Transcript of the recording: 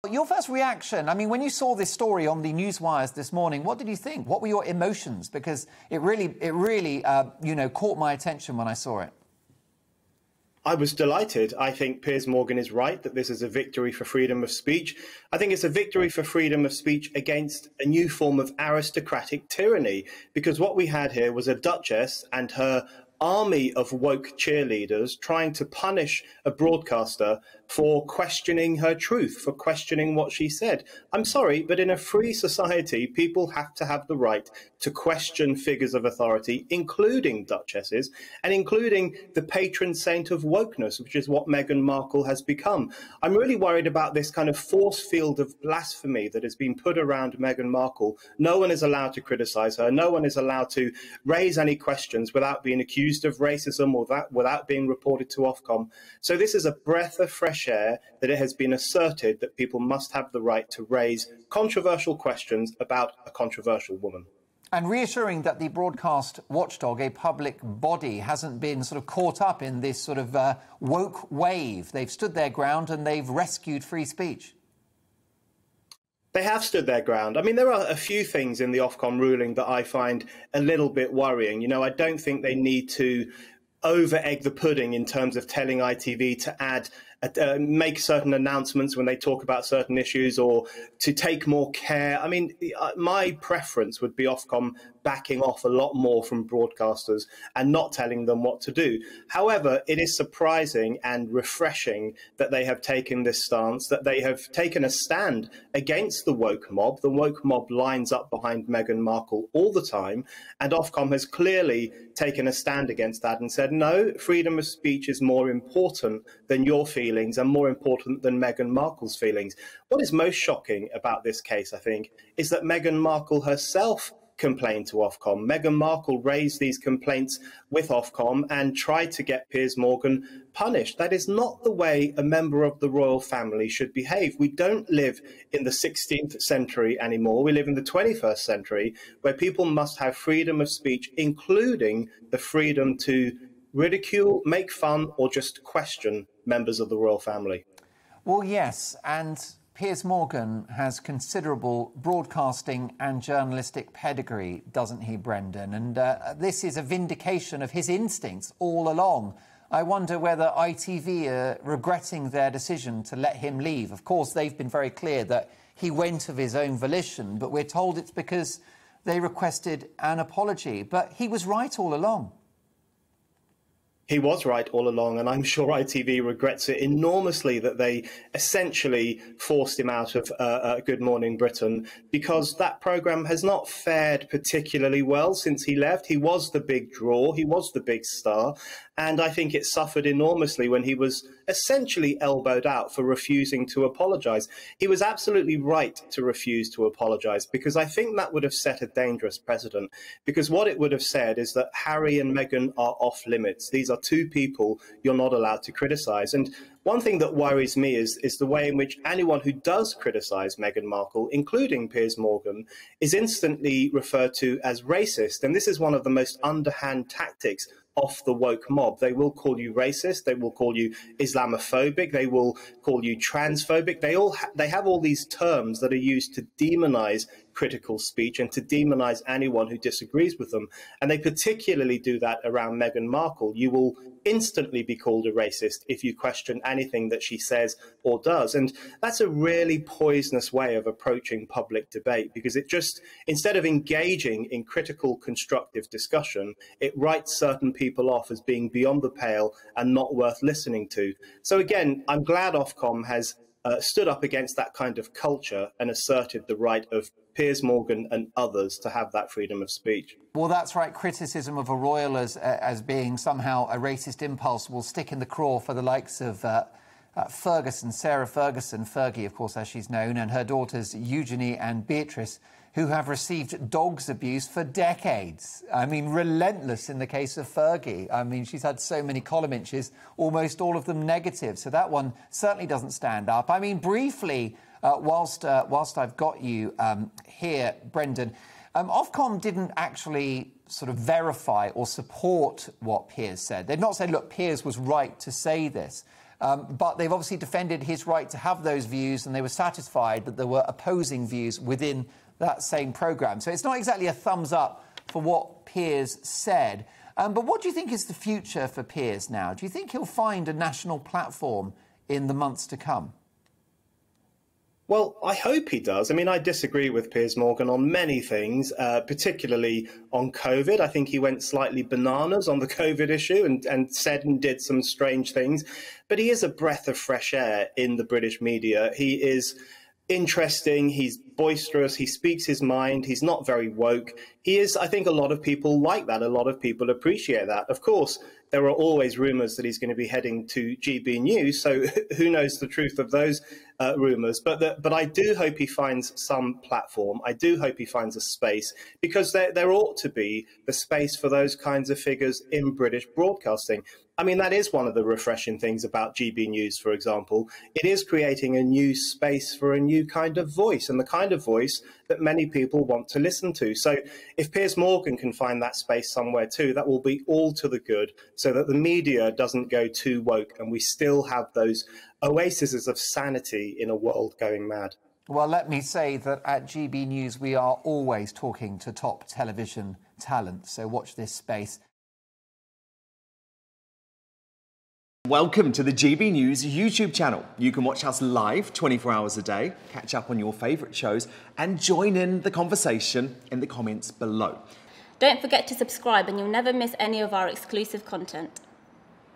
Your first reaction, I mean, when you saw this story on the newswires this morning, what did you think? What were your emotions? Because it really, caught my attention when I saw it. I was delighted. I think Piers Morgan is right that this is a victory for freedom of speech. I think it's a victory for freedom of speech against a new form of aristocratic tyranny, because what we had here was a duchess and her army of woke cheerleaders trying to punish a broadcaster for questioning her truth, for questioning what she said. I'm sorry, but in a free society, people have to have the right to question figures of authority, including duchesses, and including the patron saint of wokeness, which is what Meghan Markle has become. I'm really worried about this kind of force field of blasphemy that has been put around Meghan Markle. No one is allowed to criticize her. No one is allowed to raise any questions without being accused of racism or without being reported to Ofcom. So this is a breath of fresh air that it has been asserted that people must have the right to raise controversial questions about a controversial woman. And reassuring that the broadcast watchdog, a public body, hasn't been sort of caught up in this sort of woke wave. They've stood their ground and they've rescued free speech. They have stood their ground. I mean, there are a few things in the Ofcom ruling that I find a little bit worrying. You know, I don't think they need to over-egg the pudding in terms of telling ITV to add make certain announcements when they talk about certain issues or to take more care. I mean, my preference would be Ofcom backing off a lot more from broadcasters and not telling them what to do. However, it is surprising and refreshing that they have taken this stance, that they have taken a stand against the woke mob. The woke mob lines up behind Meghan Markle all the time, and Ofcom has clearly taken a stand against that and said, no, freedom of speech is more important than your feelings and more important than Meghan Markle's feelings. What is most shocking about this case, I think, is that Meghan Markle herself complained to Ofcom. Meghan Markle raised these complaints with Ofcom and tried to get Piers Morgan punished. That is not the way a member of the royal family should behave. We don't live in the 16th century anymore. We live in the 21st century, where people must have freedom of speech, including the freedom to ridicule, make fun, or just question members of the royal family. Well, yes, and Piers Morgan has considerable broadcasting and journalistic pedigree, doesn't he, Brendan? And this is a vindication of his instincts all along. I wonder whether ITV are regretting their decision to let him leave. Of course, they've been very clear that he went of his own volition, but we're told it's because they requested an apology. But he was right all along. He was right all along, and I'm sure ITV regrets it enormously that they essentially forced him out of Good Morning Britain, because that programme has not fared particularly well since he left. He was the big draw, he was the big star, and I think it suffered enormously when he was essentially elbowed out for refusing to apologise. He was absolutely right to refuse to apologise, because I think that would have set a dangerous precedent, because what it would have said is that Harry and Meghan are off limits. These are two people you're not allowed to criticise. And one thing that worries me is the way in which anyone who does criticise Meghan Markle, including Piers Morgan, is instantly referred to as racist. And this is one of the most underhand tactics of the woke mob. They will call you racist, they will call you Islamophobic, they will call you transphobic. They have all these terms that are used to demonize critical speech and to demonize anyone who disagrees with them. And they particularly do that around Meghan Markle. You will instantly be called a racist if you question anything that she says or does. And that's a really poisonous way of approaching public debate, because it just, instead of engaging in critical, constructive discussion, it writes certain people off as being beyond the pale and not worth listening to. So again, I'm glad Ofcom has stood up against that kind of culture and asserted the right of Piers Morgan and others to have that freedom of speech. Well, that's right. Criticism of a royal as being somehow a racist impulse will stick in the craw for the likes of Ferguson, Sarah Ferguson, Fergie, of course, as she's known, and her daughters Eugenie and Beatrice, who have received dogs abuse for decades. I mean, relentless in the case of Fergie. I mean, she's had so many column inches, almost all of them negative. So that one certainly doesn't stand up. I mean, briefly, whilst I've got you here, Brendan, Ofcom didn't actually sort of verify or support what Piers said. They've not said, look, Piers was right to say this. But they've obviously defended his right to have those views, and they were satisfied that there were opposing views within that same programme. So it's not exactly a thumbs up for what Piers said. But what do you think is the future for Piers now? Do you think he'll find a national platform in the months to come? Well, I hope he does. I mean, I disagree with Piers Morgan on many things, particularly on COVID. I think he went slightly bananas on the COVID issue and said and did some strange things. But he is a breath of fresh air in the British media. He is interesting, he's boisterous, he speaks his mind, he's not very woke. He is, I think a lot of people like that, a lot of people appreciate that. Of course, there are always rumours that he's going to be heading to GB News, so who knows the truth of those rumours. But I do hope he finds some platform. I do hope he finds a space, because there ought to be the space for those kinds of figures in British broadcasting. I mean, that is one of the refreshing things about GB News, for example. It is creating a new space for a new kind of voice, and the kind of voice that many people want to listen to. So if Piers Morgan can find that space somewhere too, that will be all to the good, so that the media doesn't go too woke and we still have those oases of sanity in a world going mad. Well, let me say that at GB News we are always talking to top television talent, so watch this space. Welcome to the GB News YouTube channel. You can watch us live 24 hours a day, catch up on your favourite shows and join in the conversation in the comments below. Don't forget to subscribe and you'll never miss any of our exclusive content.